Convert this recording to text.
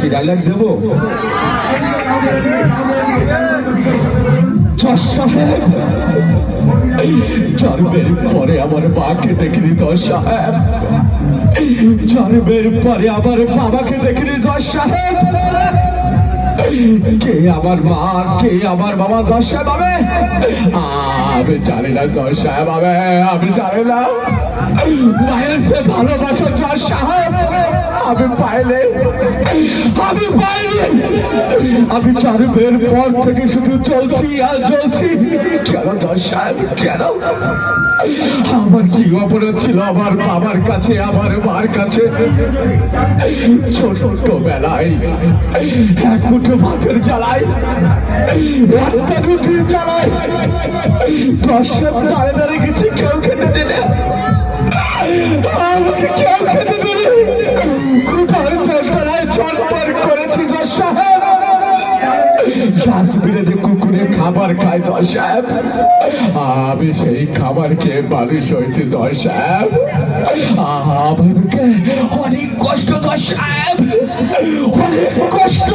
কি ডায়লগ দেবো? জন্মের পরে আমার মাকে দেখিনি দশ সাহেব, জন্মের পরে আমার বাবাকে দেখিনি দশ সাহেব। কে আমার মা, কে আমার বাবা দশ সাহেব হবে? আমি জানি না দশ সাহেব হবে, আমি জানি না। মায়ের সে ভালোবাসা দশ সাহেব আমি পাইলে, আমি পাইনি। আমি জন্মের পর থেকে শুধু চলছি আর চলছি। কেন দশ সাহেব, কেন? আমার কি অপরাধ ছিল আমার বাবার কাছে, আমার মার কাছে? ছোট বেলায় এক মুঠো ভাতের জ্বালায়, একটা রুটির জ্বালায় দশ সাহেব দাঁড়ে দাঁড়িয়ে গেছি, কেউ খেতে দিলে, আমাকে কেউ খেতে দিলে। কোথায় যন্ত্রণায় ছটফট করেছি দশ সাহেব। ডাস্টবিনে যে কুকুরে খাবার খায় দশ সাহেব, আমি সেই খাবার খেয়ে মানুষ হয়েছি দশ সাহেব। আমাকে অনেক কষ্ট দশ সাহেব, অনেক কষ্ট।